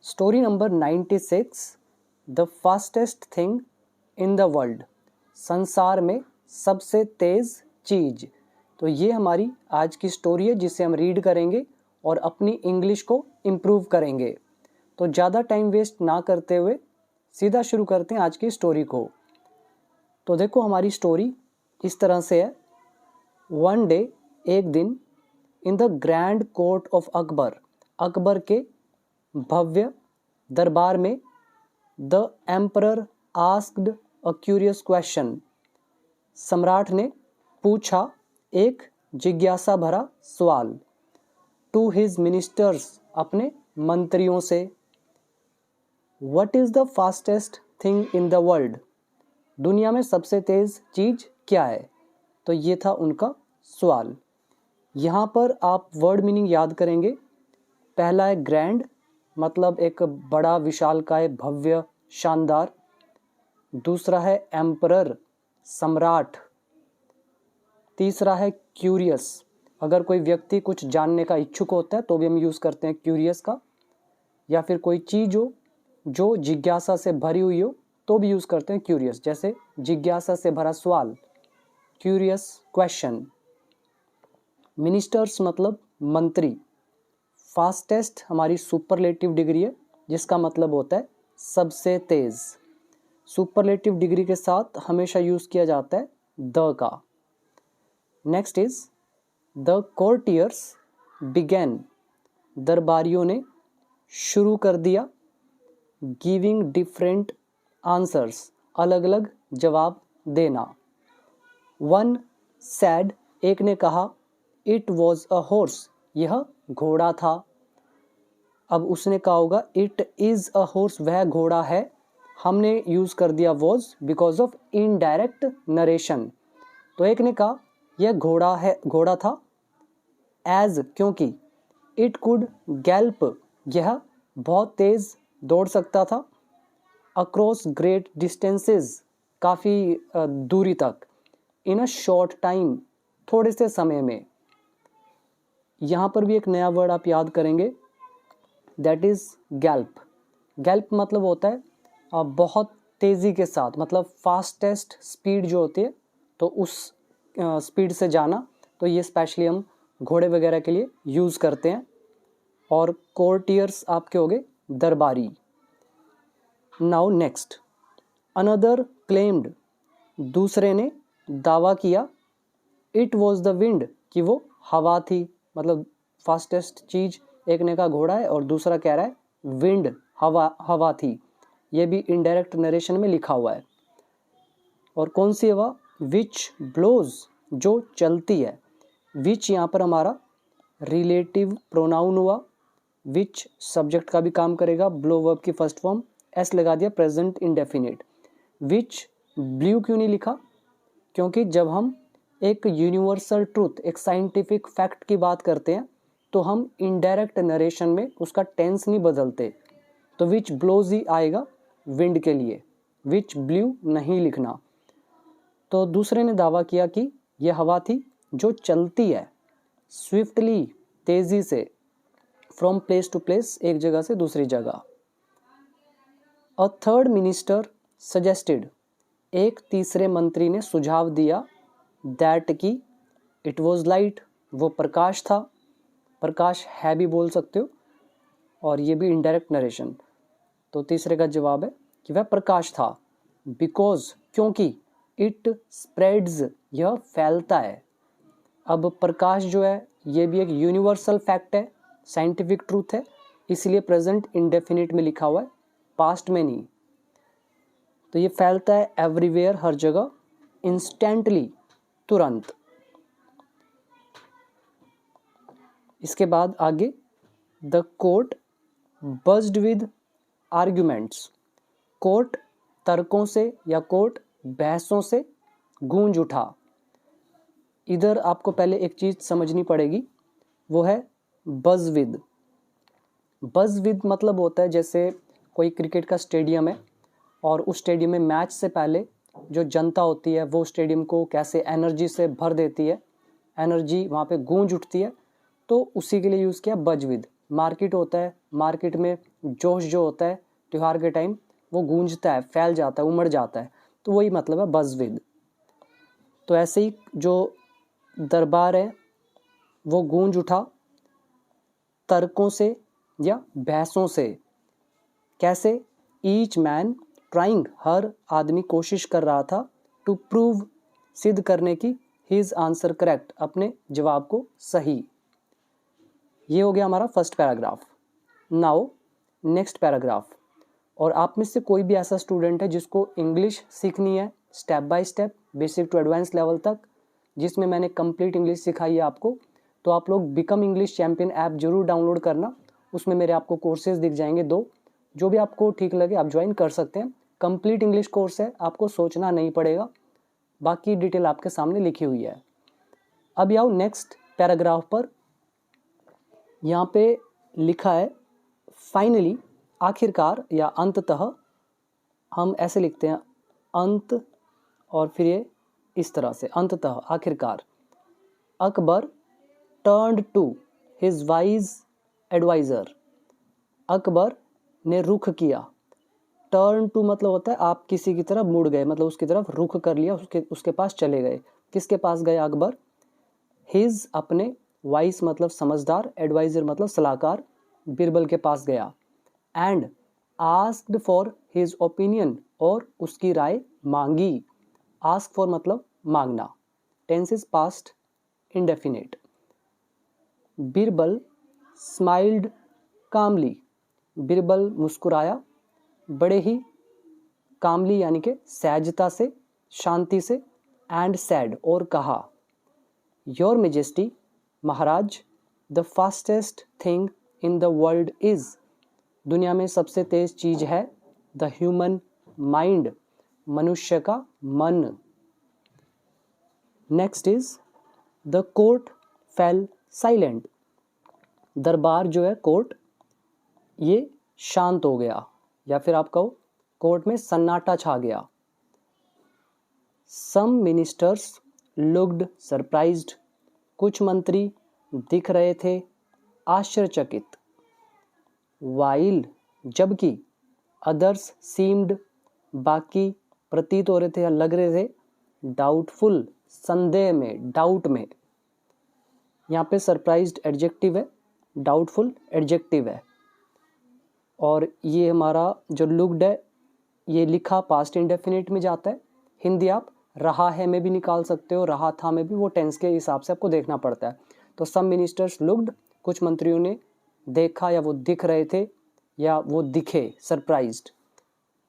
Story number 96, the fastest thing in the world, संसार में सबसे तेज़ चीज़। तो ये हमारी आज की स्टोरी है जिसे हम रीड करेंगे और अपनी इंग्लिश को इम्प्रूव करेंगे। तो ज़्यादा टाइम वेस्ट ना करते हुए सीधा शुरू करते हैं आज की स्टोरी को। तो देखो हमारी स्टोरी इस तरह से है। वन डे, एक दिन, in the grand court of Akbar, Akbar के भव्य दरबार में, the emperor asked a curious question, सम्राट ने पूछा एक जिज्ञासा भरा सवाल, टू हिज मिनिस्टर्स, अपने मंत्रियों से, what is the fastest thing in the world, दुनिया में सबसे तेज चीज क्या है। तो ये था उनका सवाल। यहाँ पर आप वर्ड मीनिंग याद करेंगे। पहला है ग्रैंड, मतलब एक बड़ा, विशालकाय, भव्य, शानदार। दूसरा है एम्परर, सम्राट। तीसरा है क्यूरियस, अगर कोई व्यक्ति कुछ जानने का इच्छुक होता है तो भी हम यूज़ करते हैं क्यूरियस का। या फिर कोई चीज़ हो जो जिज्ञासा से भरी हुई हो तो भी यूज़ करते हैं क्यूरियस, जैसे जिज्ञासा से भरा सवाल, क्यूरियस क्वेश्चन। मिनिस्टर्स मतलब मंत्री। फास्टेस्ट हमारी सुपरलेटिव डिग्री है जिसका मतलब होता है सबसे तेज। सुपरलेटिव डिग्री के साथ हमेशा यूज किया जाता है द का। Next is the courtiers began, दरबारियों ने शुरू कर दिया, गिविंग डिफरेंट आंसर्स, अलग अलग जवाब देना। वन सैड, एक ने कहा, इट वॉज अ हॉर्स, यह घोड़ा था। अब उसने कहा होगा इट इज अ हॉर्स, वह घोड़ा है। हमने यूज कर दिया was because of indirect narration. तो एक ने कहा यह घोड़ा है, घोड़ा था, एज, क्योंकि, इट कुड गैल्प, यह बहुत तेज दौड़ सकता था, अक्रॉस ग्रेट डिस्टेंसेस, काफ़ी दूरी तक, इन अ शॉर्ट टाइम, थोड़े से समय में। यहाँ पर भी एक नया वर्ड आप याद करेंगे, दैट इज गैल्प। गैल्प मतलब होता है बहुत तेज़ी के साथ, मतलब फास्टेस्ट स्पीड जो होती है, तो उस स्पीड से जाना। तो ये स्पेशली हम घोड़े वगैरह के लिए यूज़ करते हैं। और कोर्टियर्स आपके हो गए दरबारी। नाउ नेक्स्ट, अनदर क्लेम्ड, दूसरे ने दावा किया, इट वॉज द विंड, कि वो हवा थी। मतलब फास्टेस्ट चीज, एक ने कहा घोड़ा है और दूसरा कह रहा है विंड, हवा थी। ये भी इनडायरेक्ट नरेशन में लिखा हुआ है। और कौन सी हवा, विच ब्लोज, जो चलती है। विच यहाँ पर हमारा रिलेटिव प्रोनाउन हुआ, विच सब्जेक्ट का भी काम करेगा, ब्लो वर्ब की फर्स्ट फॉर्म, एस लगा दिया, प्रेजेंट इंडेफिनिट। विच ब्लू क्यों नहीं लिखा, क्योंकि जब हम एक यूनिवर्सल ट्रूथ, एक साइंटिफिक फैक्ट की बात करते हैं तो हम इनडायरेक्ट नरेशन में उसका टेंस नहीं बदलते। तो विच ब्लोज ही आएगा विंड के लिए, विच ब्लू नहीं लिखना। तो दूसरे ने दावा किया कि यह हवा थी जो चलती है, स्विफ्टली, तेजी से, फ्रॉम प्लेस टू प्लेस, एक जगह से दूसरी जगह। अ थर्ड मिनिस्टर सजेस्टेड, एक तीसरे मंत्री ने सुझाव दिया, दैट की, इट वॉज लाइट, वो प्रकाश था। प्रकाश है भी बोल सकते हो, और ये भी इनडायरेक्ट नरेशन। तो तीसरे का जवाब है कि वह प्रकाश था, बिकॉज, क्योंकि, इट स्प्रेड्स, यह फैलता है। अब प्रकाश जो है ये भी एक यूनिवर्सल फैक्ट है, साइंटिफिक ट्रूथ है, इसलिए प्रेजेंट इंडेफिनिट में लिखा हुआ है, पास्ट में नहीं। तो ये फैलता है एवरीवेयर, हर जगह, इंस्टेंटली, तुरंत। इसके बाद आगे, the court buzzed with arguments, court तर्कों से या कोर्ट बहसों से गूंज उठा। इधर आपको पहले एक चीज समझनी पड़ेगी, वो है बज विद। बज विद मतलब होता है जैसे कोई क्रिकेट का स्टेडियम है और उस स्टेडियम में मैच से पहले जो जनता होती है वो स्टेडियम को कैसे एनर्जी से भर देती है, एनर्जी वहाँ पे गूंज उठती है, तो उसी के लिए यूज़ किया बज विद। मार्केट होता है, मार्केट में जोश जो होता है त्यौहार के टाइम वो गूंजता है, फैल जाता है, उमड़ जाता है, तो वही मतलब है बज़ विद। तो ऐसे ही जो दरबार है वो गूंज उठा तर्कों से या बहसों से। कैसे? ईच मैन ट्राइंग, हर आदमी कोशिश कर रहा था, टू प्रूव, सिद्ध करने की, हिज आंसर करेक्ट, अपने जवाब को सही। ये हो गया हमारा first paragraph. Now next paragraph. और आप में से कोई भी ऐसा स्टूडेंट है जिसको इंग्लिश सीखनी है step by step, basic to advance level तक, जिसमें मैंने कंप्लीट इंग्लिश सिखाई है आपको, तो आप लोग बिकम इंग्लिश चैंपियन ऐप जरूर डाउनलोड करना। उसमें मेरे आपको कोर्सेज दिख जाएंगे 2, जो भी आपको ठीक लगे आप ज्वाइन कर सकते हैं। कंप्लीट इंग्लिश कोर्स है, आपको सोचना नहीं पड़ेगा, बाकी डिटेल आपके सामने लिखी हुई है। अब आओ नेक्स्ट पैराग्राफ पर। यहाँ पे लिखा है फाइनली, आखिरकार या अंततः। हम ऐसे लिखते हैं अंत और फिर ये इस तरह से, अंततः, आखिरकार। Akbar turned to his wise adviser. Akbar ने रुख किया। टर्न टू मतलब होता है आप किसी की तरफ मुड़ गए, मतलब उसकी तरफ रुख कर लिया, उसके पास चले गए। किसके पास गए अकबर? हिज, अपने, वाइस मतलब समझदार, एडवाइजर मतलब सलाहकार, बीरबल के पास गया। And asked for his opinion, और उसकी राय मांगी। आस्क फॉर मतलब मांगना। Tense is past indefinite. Birbal smiled calmly. Birbal मुस्कुराया बड़े ही कामली यानी कि सहजता से, शांति से। एंड सैड, और कहा, your majesty, Maharaj, the fastest thing in the world is, दुनिया में सबसे तेज चीज है, द ह्यूमन माइंड, मनुष्य का मन। Next is the court fail silent. दरबार जो है कोर्ट, ये शांत हो गया, या फिर आप कहो कोर्ट में सन्नाटा छा गया। सम मिनिस्टर्स लुक्ड सरप्राइज्ड, कुछ मंत्री दिख रहे थे आश्चर्यचकित। वाइल, जबकि, अदर्स सीम्ड, बाकी प्रतीत हो रहे थे या लग रहे थे, डाउटफुल, संदेह में, डाउट में। यहाँ पे सरप्राइज्ड एडजेक्टिव है, डाउटफुल एडजेक्टिव है। और ये हमारा जो लुक्ड है ये लिखा पास्ट इंडेफिनिट में जाता है। हिंदी आप रहा है में भी निकाल सकते हो, रहा था में भी, वो टेंस के हिसाब से आपको देखना पड़ता है। तो सम मिनिस्टर्स लुक्ड, कुछ मंत्रियों ने देखा या वो दिख रहे थे या वो दिखे, सरप्राइज्ड।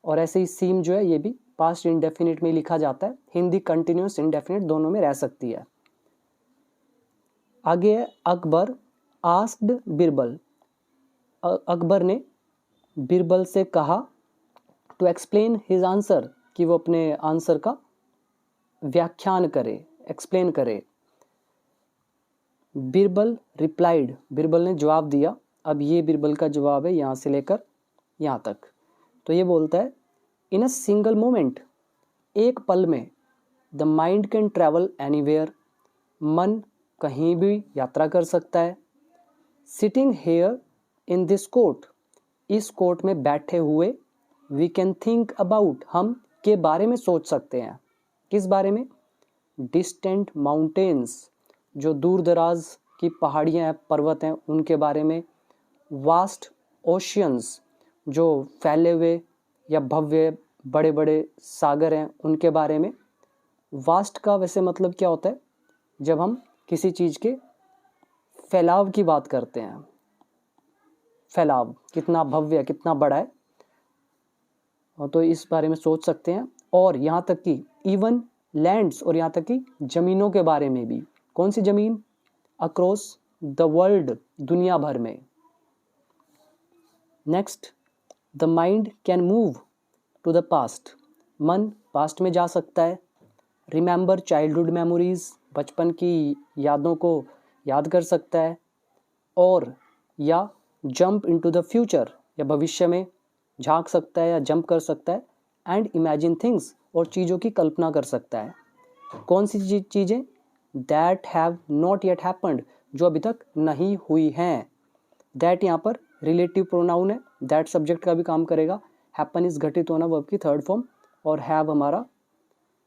और ऐसे ही सीम जो है ये भी पास्ट इंडेफिनिट में लिखा जाता है। हिंदी कंटिन्यूस इंडेफिनिट दोनों में रह सकती है। आगे है अकबर आस्क्ड बीरबल। अकबर ने बीरबल से कहा टू एक्सप्लेन हिज आंसर, कि वो अपने आंसर का व्याख्यान करे, एक्सप्लेन करे। बीरबल रिप्लाइड, बीरबल ने जवाब दिया। अब ये बीरबल का जवाब है यहाँ से लेकर यहाँ तक। तो ये बोलता है इन अ सिंगल मोमेंट, एक पल में, the mind can travel anywhere, मन कहीं भी यात्रा कर सकता है। Sitting here in this court, इस कोर्ट में बैठे हुए, वी कैन थिंक अबाउट, हम के बारे में सोच सकते हैं। किस बारे में? डिस्टेंट माउंटेन्स, जो दूर दराज की पहाड़ियाँ हैं, पर्वत हैं, उनके बारे में। वास्ट ओशियंस, जो फैले हुए या भव्य बड़े बड़े सागर हैं, उनके बारे में। वास्ट का वैसे मतलब क्या होता है? जब हम किसी चीज़ के फैलाव की बात करते हैं, फैलाव कितना भव्य, कितना बड़ा है, तो इस बारे में सोच सकते हैं। और यहाँ तक कि इवन लैंड्स, और यहाँ तक कि ज़मीनों के बारे में भी। कौन सी ज़मीन? अक्रॉस द वर्ल्ड, दुनिया भर में। Next, the mind can move to the past, मन पास्ट में जा सकता है। रिमेंबर चाइल्डहुड मेमोरीज, बचपन की यादों को याद कर सकता है। और या जंप इनटू द फ्यूचर, या भविष्य में झांक सकता है या जंप कर सकता है। एंड इमेजिन थिंग्स, और चीज़ों की कल्पना कर सकता है। कौन सी चीज़ें? That have not yet happened, जो अभी तक नहीं हुई हैं। दैट यहाँ पर रिलेटिव प्रोनाउन है, दैट सब्जेक्ट का भी काम करेगा। हैपन इज घटित होना वर्ब की थर्ड फॉर्म, और हैव हमारा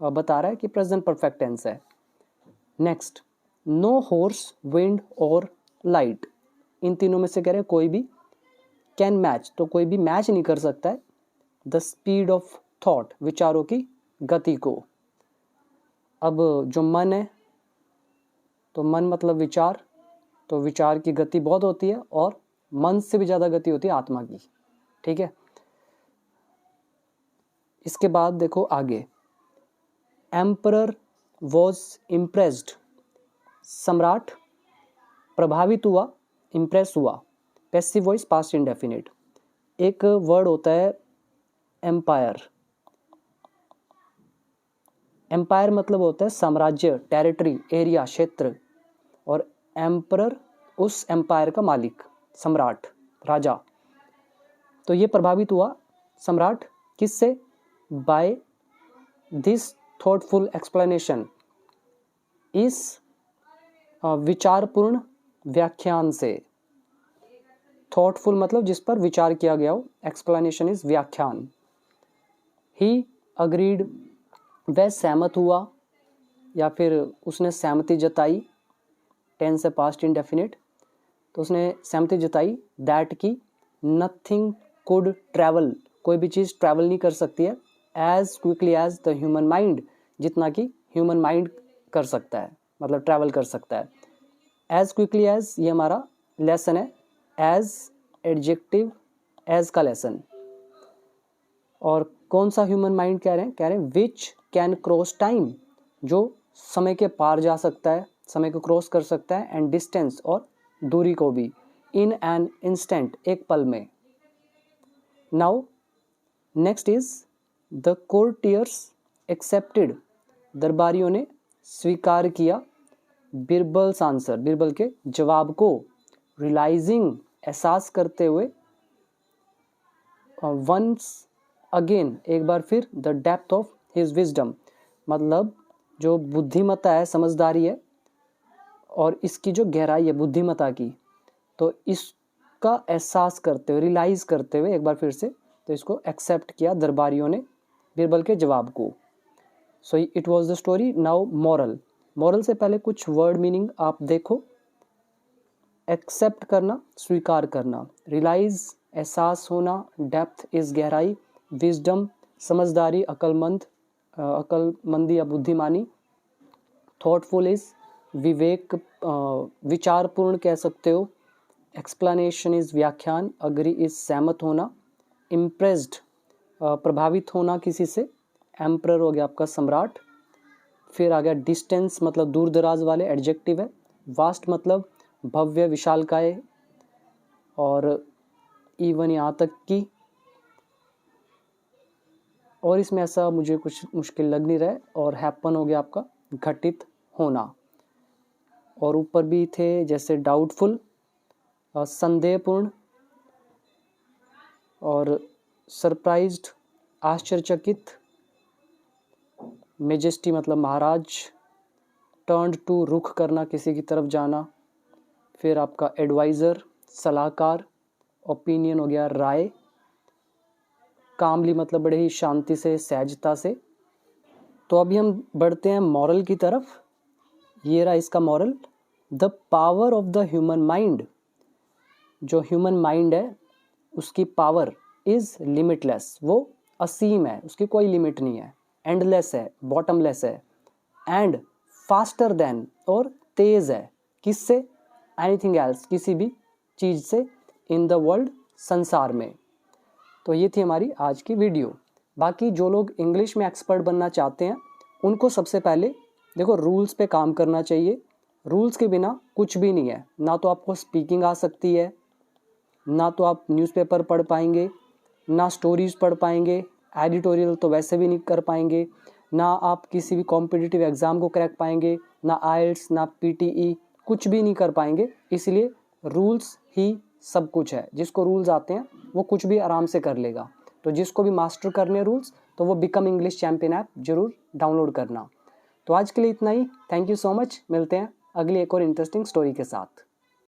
बता रहा है कि प्रेजेंट परफेक्ट टेंस है। नेक्स्ट, नो हॉर्स, विंड और लाइट, इन तीनों में से कह रहे हैं कोई भी। कैन मैच, तो कोई भी मैच नहीं कर सकता है द स्पीड ऑफ थॉट, विचारों की गति को। अब जो मन है, तो मन मतलब विचार, तो विचार की गति बहुत होती है और मन से भी ज़्यादा गति होती है आत्मा की, ठीक है। इसके बाद देखो आगे, एम्परर वॉज इम्प्रेस्ड, सम्राट प्रभावित हुआ, इम्प्रेस हुआ। Passive voice past indefinite. एक वर्ड होता है एम्पायर, एम्पायर मतलब होता है साम्राज्य, टेरिटरी, एरिया, क्षेत्र, और एम्परर उस एम्पायर का मालिक, सम्राट, राजा। तो ये प्रभावित हुआ सम्राट किससे? बाय दिस थॉटफुल एक्सप्लेनेशन, इस विचारपूर्ण व्याख्यान से। थॉटफुल मतलब जिस पर विचार किया गया हो, एक्सप्लेनेशन इज व्याख्यान। ही अग्रीड, वह सहमत हुआ या फिर उसने सहमति जताई, टेंस है पास्ट इंडेफिनिट, तो उसने सहमति जताई दैट की नथिंग कुड ट्रैवल, कोई भी चीज़ ट्रैवल नहीं कर सकती है as quickly as the human mind, जितना कि ह्यूमन माइंड कर सकता है, मतलब ट्रैवल कर सकता है। एज क्विकली एज, ये हमारा लेसन है, एज एडजेक्टिव, एज का लेसन। और कौन सा ह्यूमन माइंड कह रहे हैं विच कैन क्रॉस टाइम, जो समय के पार जा सकता है, समय को क्रॉस कर सकता है, एंड डिस्टेंस, और दूरी को भी, इन एन इंस्टेंट, एक पल में। Now next is the courtiers accepted, दरबारियों ने स्वीकार किया, बिरबल्स आंसर, बिरबल के जवाब को, रियलाइजिंग, एहसास करते हुए, वंस अगेन, एक बार फिर, the depth of his wisdom, मतलब जो बुद्धिमत्ता है, समझदारी है, और इसकी जो गहराई है बुद्धिमत्ता की, तो इसका एहसास करते हुए, रियलाइज करते हुए, एक बार फिर से, तो इसको एक्सेप्ट किया दरबारियों ने बिरबल के जवाब को। So it was the story. Now moral, moral से पहले कुछ वर्ड मीनिंग आप देखो। एक्सेप्ट करना, स्वीकार करना, रियलाइज एहसास होना, डेप्थ इज गहराई, विजडम समझदारी, अकलमंदी या बुद्धिमानी, थॉटफुल इज विवेक, विचारपूर्ण कह सकते हो, एक्सप्लेनेशन इज व्याख्यान, अग्री इज सहमत होना, इम्प्रेस्ड प्रभावित होना किसी से, एम्परर हो गया आपका सम्राट, फिर आ गया डिस्टेंस मतलब दूर दराज वाले, एडजेक्टिव है, वास्ट मतलब भव्य विशालकाय, और इवन यहाँ तक कि, और इसमें ऐसा मुझे कुछ मुश्किल लग नहीं रहा है, और हैपन हो गया आपका घटित होना, और ऊपर भी थे जैसे डाउटफुल, संदेहपूर्ण, और सरप्राइज्ड आश्चर्यचकित, मेजेस्टी मतलब महाराज, टर्न्ड टू रुख करना, किसी की तरफ जाना, फिर आपका एडवाइज़र सलाहकार, ओपिनियन हो गया राय, कामली मतलब बड़े ही शांति से, सहजता से। तो अभी हम बढ़ते हैं मॉरल की तरफ। ये रहा इसका moral, the power of the human mind, जो ह्यूमन माइंड है उसकी पावर इज लिमिटलेस, वो असीम है, उसकी कोई लिमिट नहीं है, एंडलेस है, बॉटमलेस है, एंड फास्टर देन, और तेज है, किससे? एनीथिंग एल्स, किसी भी चीज़ से, इन द वर्ल्ड, संसार में। तो ये थी हमारी आज की वीडियो। बाकी जो लोग इंग्लिश में एक्सपर्ट बनना चाहते हैं उनको सबसे पहले देखो रूल्स पे काम करना चाहिए। रूल्स के बिना कुछ भी नहीं है, ना तो आपको स्पीकिंग आ सकती है, ना तो आप न्यूज़पेपर पढ़ पाएंगे, ना स्टोरीज पढ़ पाएंगे, एडिटोरियल तो वैसे भी नहीं कर पाएंगे, ना आप किसी भी कॉम्पिटिटिव एग्ज़ाम को क्रैक पाएंगे, ना आइल्स, ना पीटीई, कुछ भी नहीं कर पाएंगे। इसलिए रूल्स ही सब कुछ है। जिसको रूल्स आते हैं वो कुछ भी आराम से कर लेगा। तो जिसको भी मास्टर करने रूल्स, तो वो बिकम इंग्लिश चैंपियन ऐप जरूर डाउनलोड करना। तो आज के लिए इतना ही। Thank you so much. मिलते हैं अगली एक और इंटरेस्टिंग स्टोरी के साथ।